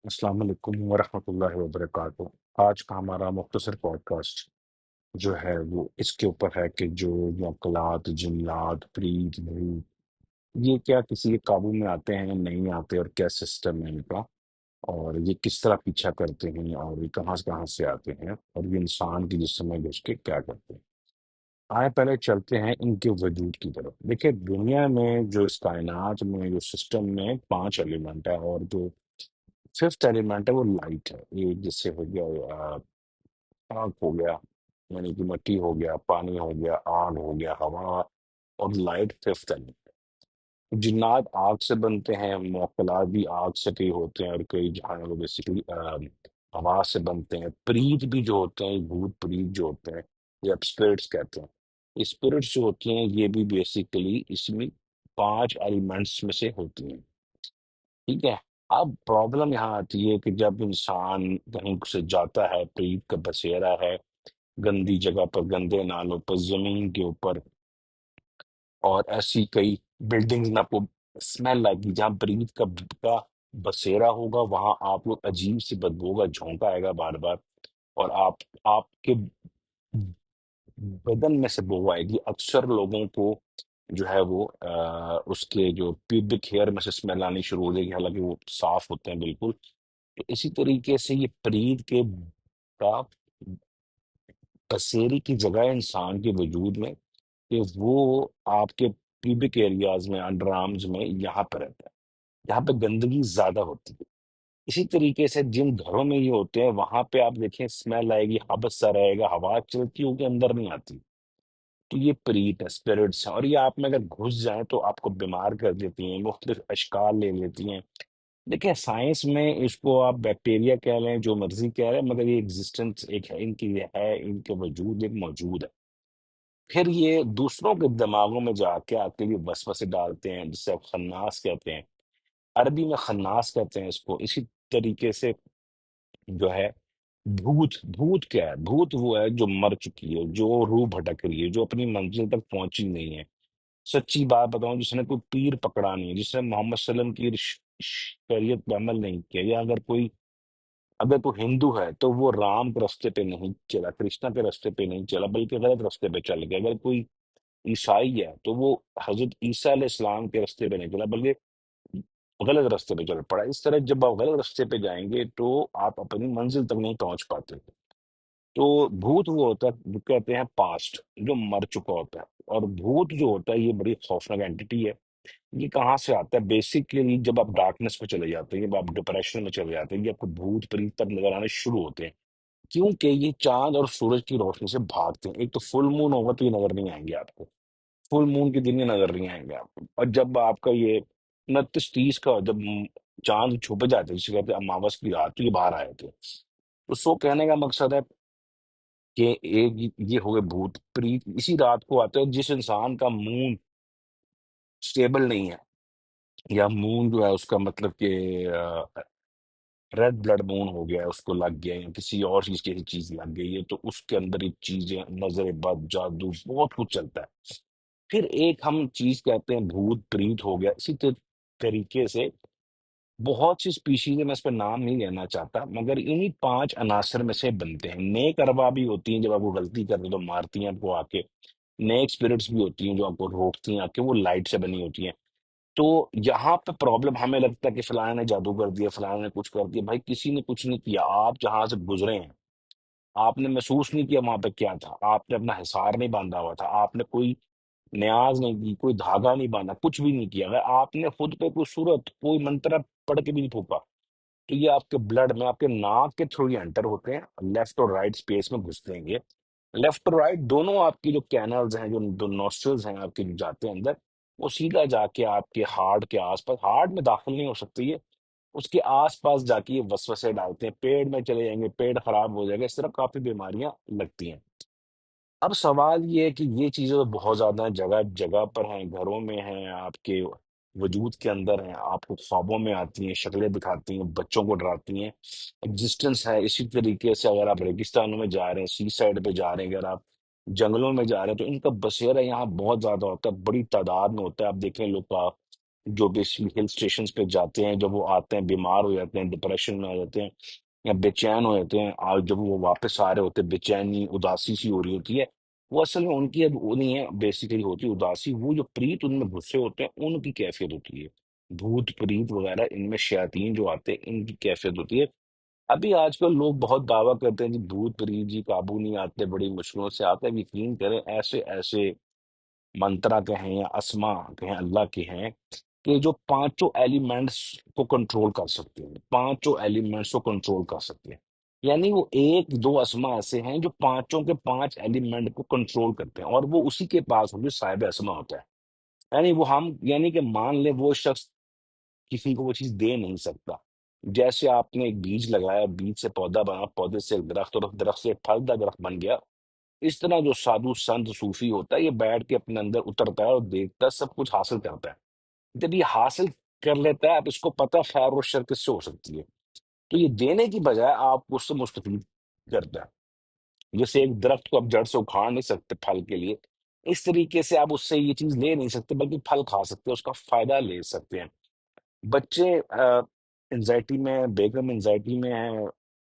السلام علیکم ورحمۃ اللہ وبرکاتہ۔ آج کا ہمارا مختصر پوڈ کاسٹ جو ہے وہ اس کے اوپر ہے کہ جو معقولات، جنات، پریت، بھوت، یہ کیا کسی کے قابو میں آتے ہیں، نہیں آتے، اور کیا سسٹم ہے ان کا، اور یہ کس طرح پیچھا کرتے ہیں، اور یہ کہاں سے آتے ہیں، اور یہ انسان کی جسم میں گھس کے کیا کرتے ہیں۔ آئے پہلے چلتے ہیں ان کے وجود کی طرف۔ دیکھیں، دنیا میں جو اس کائنات میں جو سسٹم میں 5 ایلیمنٹ ہے، اور جو ففتھ ایلیمنٹ ہے وہ لائٹ ہے۔ یہ جس سے ہو گیا آگ ہو گیا، یعنی کہ مٹی ہو گیا، پانی ہو گیا، آگ ہو گیا، ہوا، اور لائٹ ففتھ ایلیمنٹ۔ جنات آگ سے بنتے ہیں، معقولات بھی آگ سے کئی ہوتے ہیں، اور کئی جہاں وہ بیسیکلی ہوا سے بنتے ہیں۔ پریت بھی جو ہوتے ہیں، بھوت پریت جو ہوتے ہیں، یہ اسپرٹس کہتے ہیں۔ اسپرٹس جو ہوتی ہیں یہ بھی بیسیکلی اس میں 5 ایلیمنٹس میں سے ہوتی ہیں، ٹھیک ہے۔ اب پرابلم یہاں آتی ہے کہ جب انسان کہیں سے جاتا ہے، پریت کا بسیرا ہے، گندی جگہ پر، گندے نالوں پر، زمین کے اوپر، اور ایسی کئی بلڈنگز میں آپ کو اسمیل آئے گی جہاں پریت کا بسیرا ہوگا، وہاں آپ کو عجیب سی بدبو کا جھونکا آئے گا بار بار، اور آپ کے بدن میں سے بو آئے گی۔ اکثر لوگوں کو جو ہے وہ اس کے جو پیوبک ہیئر میں سے اسمیل آنی شروع ہو جائے گی، حالانکہ وہ صاف ہوتے ہیں بالکل۔ تو اسی طریقے سے یہ پرید کے کا بسیری کی جگہ ہے انسان کے وجود میں، کہ وہ آپ کے پیوبک ایریاز میں، انڈر آرمز میں، یہاں پہ رہتا ہے، یہاں پہ گندگی زیادہ ہوتی ہے۔ اسی طریقے سے جن گھروں میں یہ ہوتے ہیں وہاں پہ آپ دیکھیں اسمیل آئے گی، حبس سا رہے گا، ہوا چلتی ہوگی، اندر نہیں آتی۔ تو یہ پریت ہے، اسپرٹس ہیں، اور یہ آپ میں اگر گھس جائیں تو آپ کو بیمار کر دیتی ہیں، مختلف اشکال لے لیتی ہیں۔ دیکھیں، سائنس میں اس کو آپ بیکٹیریا کہہ لیں، جو مرضی کہہ لیں، مگر یہ ایگزسٹنس ایک ہے، ان کی یہ ہے، ان کے وجود ایک موجود ہے۔ پھر یہ دوسروں کے دماغوں میں جا کے آپ کے لیے وسوسے ڈالتے ہیں، جسے آپ خناس کہتے ہیں، عربی میں خناس کہتے ہیں اس کو۔ اسی طریقے سے جو ہے بھوت کیا ہے؟ بھوت وہ ہے جو مر چکی ہے، جو روح بھٹک رہی ہے، جو اپنی منزل تک پہنچی نہیں ہے۔ سچی بات بتاؤں، جس نے کوئی پیر پکڑا نہیں ہے، جس نے محمد صلی اللہ علیہ وسلم کی شریعت پہ عمل نہیں کیا، یا اگر کوئی ہندو ہے تو وہ رام کے راستے پہ نہیں چلا، کرشنا کے راستے پہ نہیں چلا، بلکہ غلط راستے پہ چل گیا۔ اگر کوئی عیسائی ہے تو وہ حضرت عیسیٰ علیہ السلام کے راستے پہ نہیں چلا، بلکہ غلط راستے پہ چل پڑا۔ اس طرح جب آپ غلط راستے پہ جائیں گے تو آپ اپنی منزل تک نہیں پہنچ پاتے۔ تو بھوت وہ ہوتا ہے جو کہتے ہیں پاسٹ، جو مر چکا ہوتا ہے، اور بھوت جو ہوتا ہے یہ بڑی خوفناک اینٹی ہے۔ یہ کہاں سے آتا ہے؟ بیسیکلی جب آپ ڈارکنس میں چلے جاتے ہیں، جب آپ ڈپریشن میں چلے جاتے ہیں، یہ آپ کو بھوت پریت تک نظر آنے شروع ہوتے ہیں، کیونکہ یہ چاند اور سورج کی روشنی سے بھاگتے ہیں۔ ایک تو فل مون ہوگا تو یہ نظر نہیں آئیں گے آپ کو، فل مون کے دن یہ نظر نہیں آئیں گے آپ کو۔ اور جب آپ کا یہ 29-30 کا جب چاند چھپ جاتے ہیں، جسے کہتے ہیں اماوس کی رات، تو یہ باہر آئے تھے۔ تو سو کہنے کا مقصد ہے کہ ایک یہ ہو گئے بھوت پریت، اسی رات کو آتے ہیں جس انسان کا مون سٹیبل نہیں ہے، یا مون جو ہے اس کا مطلب کہ ریڈ بلڈ مون ہو گیا ہے، اس کو لگ گیا ہے، یا کسی اور چیز کی چیز لگ گئی ہے، تو اس کے اندر یہ چیزیں، نظر بد، جادو، بہت کچھ چلتا ہے۔ پھر ایک ہم چیز کہتے ہیں بھوت پریت ہو گیا۔ اسی طریقے سے بہت سی اسپیشیز ہیں، میں اس پہ نام نہیں لینا چاہتا، مگر انہی 5 عناصر میں سے بنتے ہیں۔ نیک ارواح بھی ہوتی ہیں، جب آپ کو غلطی کرتے ہیں تو مارتی ہیں آپ کو آ کے۔ نیک اسپرٹس بھی ہوتی ہیں جو آپ کو روکتی ہیں آ کے، وہ لائٹ سے بنی ہوتی ہیں۔ تو یہاں پہ پرابلم ہمیں لگتا ہے کہ فلاں نے جادو کر دیا، فلاں نے کچھ کر دیا۔ بھائی کسی نے کچھ نہیں کیا، آپ جہاں سے گزرے ہیں آپ نے محسوس نہیں کیا وہاں پہ کیا تھا، آپ نے اپنا حصار نہیں باندھا ہوا تھا، آپ نے کوئی نیاز نہیں کی، کوئی دھاگا نہیں باندھا، کچھ بھی نہیں کیا۔ اگر آپ نے خود پہ کوئی صورت، کوئی منتر پڑھ کے بھی نہیں پھونکا، تو یہ آپ کے بلڈ میں، آپ کے ناک کے تھرو یہ انٹر ہوتے ہیں، لیفٹ اور رائٹ اسپیس میں گھستے ہیں یہ۔ لیفٹ اور رائٹ دونوں آپ کی جو کینلز ہیں، جو دو نوسٹرلز ہیں آپ کے جو جاتے ہیں اندر، وہ سیدھا جا کے آپ کے ہارٹ کے آس پاس، ہارٹ میں داخل نہیں ہو سکتی، یہ اس کے آس پاس جا کے یہ وسوسے ڈالتے ہیں، پیڑ میں چلے جائیں گے، پیڑ خراب ہو جائے گا، اس طرح کافی بیماریاں لگتی ہیں۔ اب سوال یہ ہے کہ یہ چیزیں تو بہت زیادہ ہیں، جگہ جگہ پر ہیں، گھروں میں ہیں، آپ کے وجود کے اندر ہیں، آپ کو خوابوں میں آتی ہیں، شکلیں دکھاتی ہیں، بچوں کو ڈراتی ہیں، ایگزسٹنس ہے۔ اسی طریقے سے اگر آپ ریگستانوں میں جا رہے ہیں، سی سائڈ پہ جا رہے ہیں، اگر آپ جنگلوں میں جا رہے ہیں، تو ان کا بسیرا یہاں بہت زیادہ ہوتا ہے، بڑی تعداد میں ہوتا ہے۔ آپ دیکھیں لوگ جو بیسکلی ہل اسٹیشنز پہ جاتے ہیں، جب وہ آتے ہیں بیمار ہو جاتے ہیں، ڈپریشن میں آ جاتے ہیں یا بے چین ہو جاتے ہیں، اور جب وہ واپس آ رہے ہوتے ہیں، بے چینی اداسی سی ہو رہی ہوتی ہے، وہ اصل میں ان کی اب وہ نہیں ہے، بیسیکلی ہوتی اداسی، وہ جو پریت ان میں گھسے ہوتے ہیں ان کی کیفیت ہوتی ہے، بھوت پریت وغیرہ ان میں شیاطین جو آتے ہیں ان کی کیفیت ہوتی ہے۔ ابھی آج کل لوگ بہت دعویٰ کرتے ہیں جی بھوت پریت جی قابو نہیں آتے، بڑی مشکلوں سے آتے ہیں، یقین کریں ایسے ایسے منترا کے ہیں یا اسما کے ہیں، اللہ کے ہیں، کہ جو پانچوں ایلیمنٹس کو کنٹرول کر سکتے ہیں، پانچوں ایلیمنٹس کو کنٹرول کر سکتے ہیں، یعنی وہ ایک دو اسما ایسے ہیں جو پانچوں کے پانچ ایلیمنٹ کو کنٹرول کرتے ہیں، اور وہ اسی کے پاس جو صاحب اسما ہوتا ہے، یعنی وہ ہم یعنی کہ مان لے وہ شخص کسی کو وہ چیز دے نہیں سکتا، جیسے آپ نے ایک بیج لگایا، بیج سے پودا بنا، پودے سے ایک درخت، اور درخت سے ایک پھلدار درخت بن گیا، اس طرح جو سادھو سنت صوفی ہوتا ہے یہ بیٹھ کے اپنے اندر اترتا ہے اور دیکھتا ہے، سب کچھ حاصل کرتا ہے، جب یہ حاصل کر لیتا ہے اب اس کو پتہ خیر و شر کس سے ہو سکتی ہے، تو یہ دینے کی بجائے آپ کو اس سے مستفید کرتا ہے، جیسے ایک درخت کو آپ جڑ سے اکھاڑ نہیں سکتے پھل کے لیے، اس طریقے سے آپ اس سے یہ چیز لے نہیں سکتے بلکہ پھل کھا سکتے ہیں، اس کا فائدہ لے سکتے ہیں۔ بچے انزائٹی میں، بیگم انزائٹی میں ہے،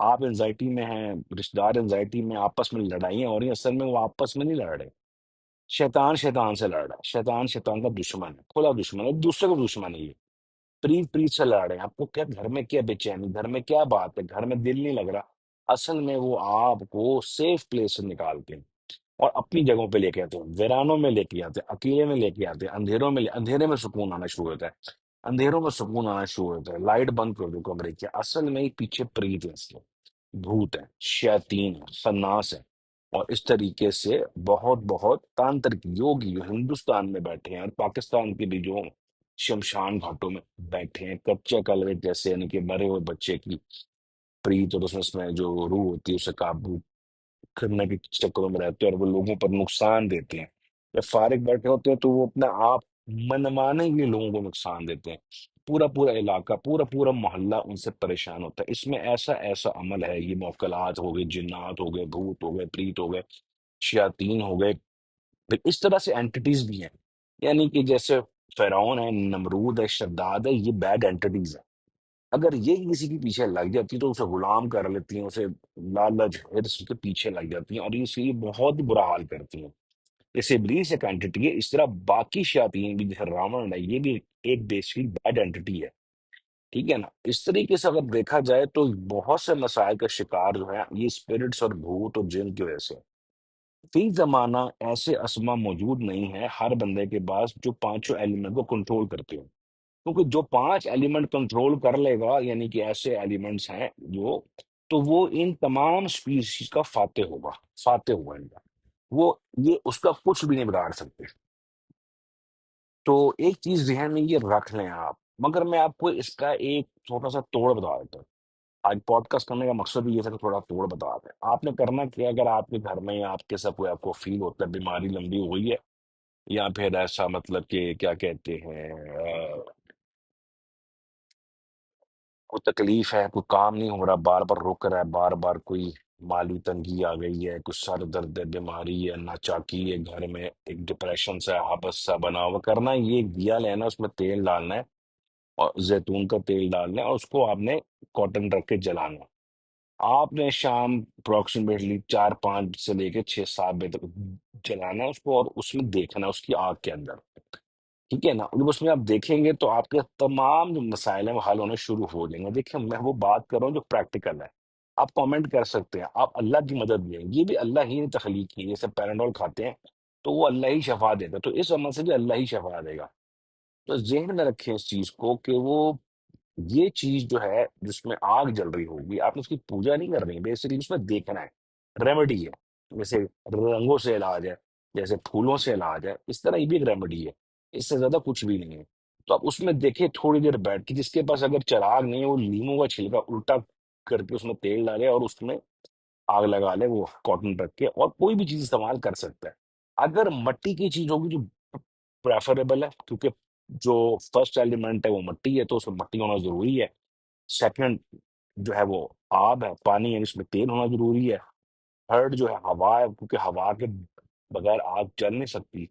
آپ انزائٹی میں ہیں، رشتہ دار انزائٹی میں، آپس میں لڑائیاں ہو رہی ہیں، اصل میں وہ آپس میں نہیں لڑ رہے، شیطان شیطان سے لڑ رہا ہے، شیطان شیطان کا دشمن ہے، کھلا دشمن ہے، ایک دوسرے کا دشمن ہے یہ، پریت پریت سے لڑ رہے ہیں، آپ کو کیا گھر میں کیا بے چینی، گھر میں کیا بات ہے، گھر میں دل نہیں لگ رہا، اصل میں وہ آپ کو سیف پلیس سے نکالتے ہیں اور اپنی جگہوں پہ لے کے آتے ہیں، ویرانوں میں لے کے آتے ہیں، اکیلے میں لے کے آتے ہیں، اندھیروں میں اندھیرے میں سکون آنا شروع ہوتا ہے، اندھیروں میں سکون آنا شروع ہوتا ہے، لائٹ بند کر دو کمرے کی، اصل میں ہی پیچھے پریت ہے، اس کے بھوت ہے، شیاطین ہے، خناس ہے، اور اس طریقے سے بہت بہت تانترک یوگی جو ہندوستان میں بیٹھے ہیں اور پاکستان کے بھی جو شمشان گھاٹوں میں بیٹھے ہیں، کچے کلوے جیسے، یعنی کہ مرے ہوئے بچے کی پریت اور اس میں جو روح ہوتی ہے اسے قابو کرنے کے چکروں میں رہتے ہیں اور وہ لوگوں پر نقصان دیتے ہیں، جب فارغ بیٹھے ہوتے ہیں تو وہ اپنا آپ منمانے کے لیے لوگوں کو نقصان دیتے ہیں، پورا پورا علاقہ، پورا پورا محلہ ان سے پریشان ہوتا ہے، اس میں ایسا ایسا عمل ہے، یہ موکلات ہو گئے، جنات ہو گئے، بھوت ہو گئے، پریت ہو گئے، شیاطین ہو گئے، پھر اس طرح سے اینٹیز بھی ہیں، یعنی کہ جیسے فرعون ہے، نمرود ہے، شداد ہے، یہ بیڈ اینٹیز ہیں، اگر یہ کسی کے پیچھے لگ جاتی تو اسے غلام کر لیتی ہیں، اسے لالچ حرص کے پیچھے لگ جاتی ہیں اور اس لیے بہت برا حال کرتی ہیں، جیسے ابلیس ایک اینٹی ہے، اس طرح باقی شیاطین بھی، جیسے راون ہے، یہ بھی ایک بیسکلی بیڈ اینٹی ہے، ٹھیک ہے نا، اس طریقے سے اگر دیکھا جائے تو بہت سے مسائل کا شکار جو ہے یہ اسپرٹس اور بھوت اور جن کی وجہ سے، فی زمانہ ایسے اسما موجود نہیں ہے ہر بندے کے پاس جو پانچوں ایلیمنٹ کو کنٹرول کرتے ہو، کیونکہ جو پانچ ایلیمنٹ کنٹرول کر لے گا، یعنی کہ ایسے ایلیمنٹس ہیں جو، تو وہ ان تمام سپیسیز کا فاتح ہوگا، فاتح ہوگا ان کا، وہ یہ اس کا کچھ بھی نہیں بگاڑ سکتے، تو ایک چیز ذہن میں یہ رکھ لیں آپ، مگر میں آپ کو اس کا ایک چھوٹا سا توڑ بتا دیتا ہوں، آج پوڈ کاسٹ کرنے کا مقصد بھی یہ تھا کہ تھوڑا توڑ بتا دیں، آپ نے کرنا کیا، اگر آپ کے گھر میں یا آپ کے ساتھ کوئی آپ کو فیل ہوتا ہے بیماری لمبی ہوئی ہے، یا پھر ایسا مطلب کہ کیا کہتے ہیں کوئی تکلیف ہے، کوئی کام نہیں ہو رہا، بار بار رک رہا ہے، بار بار کوئی مالی تنگی آ گئی ہے، کچھ سر درد ہے، بیماری ہے، ناچاکی ہے، گھر میں ایک ڈپریشن سا حبس سا بنا ہوا، کرنا یہ ایک دیا لینا، اس میں تیل ڈالنا ہے اور زیتون کا تیل ڈالنا ہے، اور اس کو آپ نے کاٹن رکھ کے جلانا ہے، آپ نے شام اپروکسیمیٹلی 4 5 سے لے کے 6 7 بجے تک جلانا ہے اس کو، اور اس میں دیکھنا ہے اس کی آگ کے اندر، ٹھیک ہے نا، جب اس میں آپ دیکھیں گے تو آپ کے تمام جو مسائل ہیں وہ حل ہونے شروع ہو جائیں گے، دیکھیں میں وہ بات کر رہا ہوں جو پریکٹیکل ہے، آپ کامنٹ کر سکتے ہیں، آپ اللہ کی مدد لیں، یہ بھی اللہ ہی نے تخلیق کی ہے، جیسے پیراڈول کھاتے ہیں تو وہ اللہ ہی شفا دیتا ہے، تو اس عمل سے بھی اللہ ہی شفا دے گا، تو ذہن میں رکھیں اس چیز کو کہ وہ یہ چیز جو ہے جس میں آگ جل رہی ہوگی، آپ نے اس کی پوجا نہیں کر رہی ہے، بیسکلی اس میں دیکھنا ہے، ریمیڈی ہے، جیسے رنگوں سے علاج ہے، جیسے پھولوں سے علاج ہے، اس طرح یہ بھی ایک ریمیڈی ہے، اس سے زیادہ کچھ بھی نہیں ہے، تو آپ اس میں دیکھیں تھوڑی دیر بیٹھ کے، جس کے پاس اگر چراغ نہیں ہے وہ لیموں کا چھلکا الٹا کر کے اس میں تیل ڈالے اور اس میں آگ لگا لے، وہ کاٹن رکھ کے، اور کوئی بھی چیز استعمال کر سکتا ہے، اگر مٹی کی چیز ہوگی جو پریفریبل ہے، کیونکہ جو فرسٹ ایلیمنٹ ہے وہ مٹی ہے، تو اس میں مٹی ہونا ضروری ہے، سیکنڈ جو ہے وہ آب ہے، پانی ہے، اس میں تیل ہونا ضروری ہے، تھرڈ جو ہے ہوا ہے، کیونکہ ہوا کے بغیر آگ جل نہیں سکتی،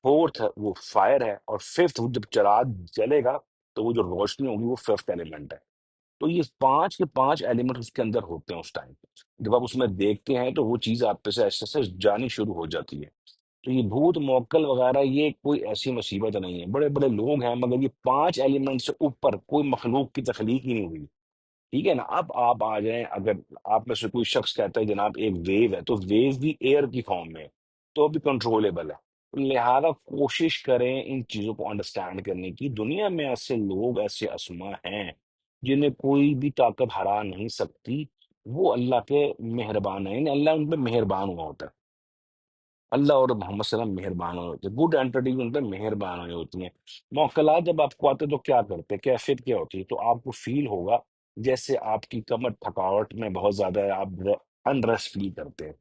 فورتھ وہ فائر ہے، اور ففتھ جب چراغ جلے گا تو وہ جو روشنی ہوگی وہ ففتھ ایلیمنٹ ہے۔ تو یہ پانچ کے پانچ ایلیمنٹ اس کے اندر ہوتے ہیں اس ٹائم پہ، جب آپ اس میں دیکھتے ہیں تو وہ چیز آپ پہ سے ایسے سے جانی شروع ہو جاتی ہے۔ تو یہ بھوت موکل وغیرہ یہ کوئی ایسی مصیبت نہیں ہے، بڑے بڑے لوگ ہیں مگر یہ پانچ ایلیمنٹ سے اوپر کوئی مخلوق کی تخلیق ہی نہیں ہوئی، ٹھیک ہے نا؟ اب آپ آ جائیں، اگر آپ میں سے کوئی شخص کہتا ہے جناب ایک ویو ہے، تو ویو بھی ایئر کی فارم میں ہے، تو بھی کنٹرولیبل ہے۔ لہذا کوشش کریں ان چیزوں کو انڈرسٹینڈ کرنے کی۔ دنیا میں ایسے لوگ، ایسے اسما ہیں جنہیں کوئی بھی طاقت ہرا نہیں سکتی، وہ اللہ کے مہربان ہیں، یعنی اللہ ان پہ مہربان ہوا ہوتا ہے، اللہ اور محمد صلی اللہ علیہ وسلم مہربان ہوئے ہوتے ہیں، گڈ اینٹیٹی ان پہ مہربان ہوئی ہوتی ہیں۔ موکلات جب آپ کو آتے ہیں تو کیا کرتے ہیں، کیفیت کیا ہوتی ہے؟ تو آپ کو فیل ہوگا جیسے آپ کی کمر تھکاوٹ میں بہت زیادہ ہے، آپ انریسٹ فیل کرتے ہیں،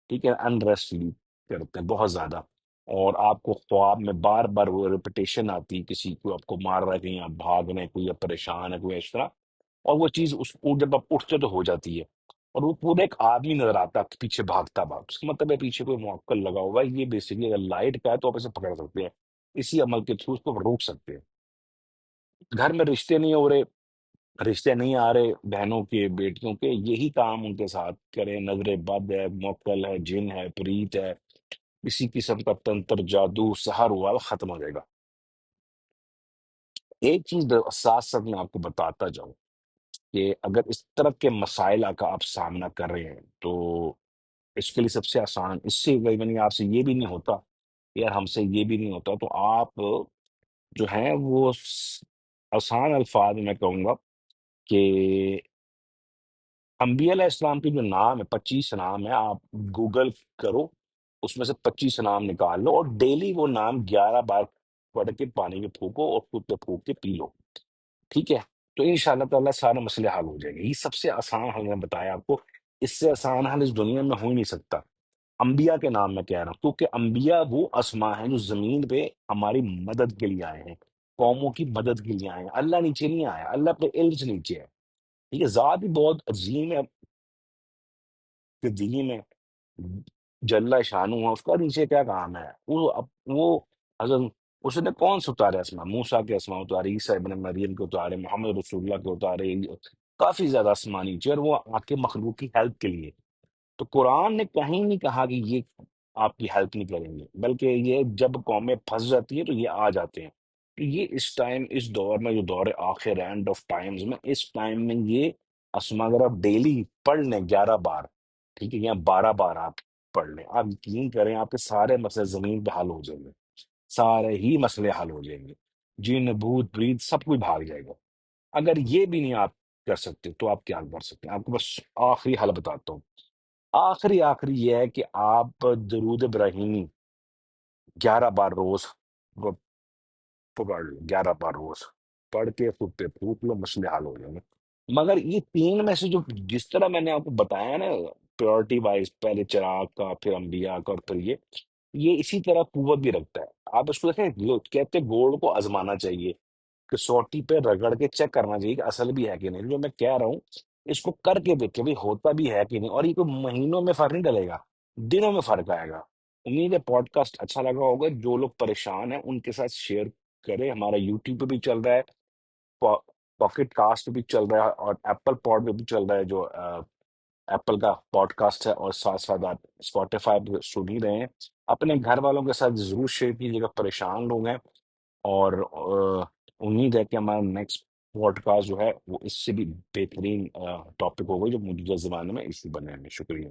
ٹھیک ہے، انریسٹ فیل کرتے ہیں بہت زیادہ، اور آپ کو خواب میں بار بار وہ ریپیٹیشن آتی ہے، کسی کو آپ کو مار رہا ہے، کہیں آپ بھاگ رہے ہیں، کوئی آپ پریشان ہے، کوئی اس طرح، اور وہ چیز اس کو جب آپ اٹھتے تو ہو جاتی ہے، اور وہ پورا ایک آدمی نظر آتا ہے پیچھے بھاگتا بھاگ، اس کا مطلب ہے پیچھے کوئی موکل لگا ہوگا، یہ بیسیکلی اگر لائٹ کا ہے تو آپ اسے پکڑ سکتے ہیں، اسی عمل کے تھرو اس کو روک سکتے ہیں۔ گھر میں رشتے نہیں ہو رہے، رشتے نہیں آ رہے بہنوں کے، بیٹیوں کے، یہی کام ان کے ساتھ کریں، نظر بد ہے، موکل ہے، جن ہے، پریت ہے، کسی قسم کا تنتر جادو سحر ہوا، وہ ختم ہو جائے گا۔ ایک چیز ساتھ ساتھ میں آپ کو بتاتا جاؤں کہ اگر اس طرح کے مسائل کا آپ سامنا کر رہے ہیں تو اس کے لیے سب سے آسان، اس سے یعنی آپ سے یہ بھی نہیں ہوتا، یار ہم سے یہ بھی نہیں ہوتا، تو آپ جو ہیں وہ آسان الفاظ میں کہوں گا کہ انبیاء علیہ السلام کے جو نام ہے، 25 نام ہے، آپ گوگل کرو، اس میں سے 25 نام نکال لو، اور ڈیلی وہ نام 11 بار پڑھ کے پانی میں پھونکو اور خود پہ پھونک کے پی لو، ٹھیک ہے؟ تو ان شاء اللہ تعالیٰ سارے مسئلے حل ہو جائیں گے۔ یہ سب سے آسان حل میں بتایا آپ کو، اس سے آسان حل اس دنیا میں ہو ہی نہیں سکتا۔ انبیاء کے نام میں کہہ رہا ہوں کیونکہ انبیاء وہ اسما ہیں جو زمین پہ ہماری مدد کے لیے آئے ہیں، قوموں کی مدد کے لیے آئے ہیں، اللہ نیچے نہیں آیا، اللہ اپنے علم سے نیچے ہے، ٹھیک ہے؟ ذات بھی بہت عظیم ہے کہ دین ہے، جل شانو ہے، اس کا نیچے کیا کام ہے؟ وہ حضرت اس نے کون سے اتارے اسما؟ موسیٰ کے اسما اتارے، عیسیٰ ابن مریم کے اتارے، محمد رسول اللہ کے اتارے، کافی زیادہ اسما نیچے، اور وہ آپ کے مخلوق کی ہیلپ کے لیے۔ تو قرآن نے کہیں نہیں کہا کہ یہ آپ کی ہیلپ نہیں کریں گے، بلکہ یہ جب قومیں پھنس جاتی ہیں تو یہ آ جاتے ہیں۔ تو یہ اس ٹائم، اس دور میں، جو دور آخر اینڈ آف ٹائمز میں، اس ٹائم میں یہ اسما اگر آپ ڈیلی پڑھ لیں 11 بار، ٹھیک ہے، یا 12 بار آپ پڑھ لیں، آپ یقین کریں آپ کے سارے مسئلے زمین پہ حل ہو جائیں گے، سارے ہی مسئلے حل ہو جائیں گے، جن بھوت پریت سب کوئی بھاگ جائے گا۔ اگر یہ بھی نہیں آپ کر سکتے تو آپ کیا کر سکتے ہیں؟ آپ کو بس آخری حل بتاتا ہوں، آخری یہ ہے کہ آپ درود ابراہیمی 11 بار روز پکڑ لو، 11 بار روز پڑھ کے خود پہ پھوک لو، مسئلے حل ہو جائیں گے۔ مگر یہ تین میں سے جو جس طرح میں نے آپ کو بتایا نا، پیورٹی وائز، پہلے چراغ کا، پھر انبیاء کا، اور پھر یہ اسی طرح قوت بھی رکھتا ہے۔ آپ اس کو دیکھیں، لوگ کہتے ہیں گولڈ کو آزمانا چاہیے، کسوٹی پہ رگڑ کے چیک کرنا چاہیے کہ اصل بھی ہے کہ نہیں۔ جو میں کہہ رہا ہوں اس کو کر کے دیکھ کے بھی ہوتا بھی ہے کہ نہیں، اور یہ کوئی مہینوں میں فرق نہیں ڈلے گا، دنوں میں فرق آئے گا۔ امید ہے پوڈ کاسٹ اچھا لگا ہوگا، جو لوگ پریشان ہیں ان کے ساتھ شیئر کریں، ہمارا یوٹیوب پہ بھی چل رہا ہے، پاکٹ کاسٹ پہ بھی چل رہا ہے، اور ایپل پوڈ پہ بھی چل رہا ہے، جو ایپل کا پوڈ کاسٹ ہے، اور ساتھ ساتھ آپ اسپوٹیفائی پہ سن ہی رہے ہیں۔ اپنے گھر والوں کے ساتھ ضرور شیئر کیجیے گا، پریشان لوگ ہیں، اور امید ہے کہ ہمارا نیکسٹ پوڈ کاسٹ جو ہے وہ اس سے بھی بہترین ٹاپک ہوگا جو موجودہ زمانے میں ایشو بنے ہیں۔ شکریہ۔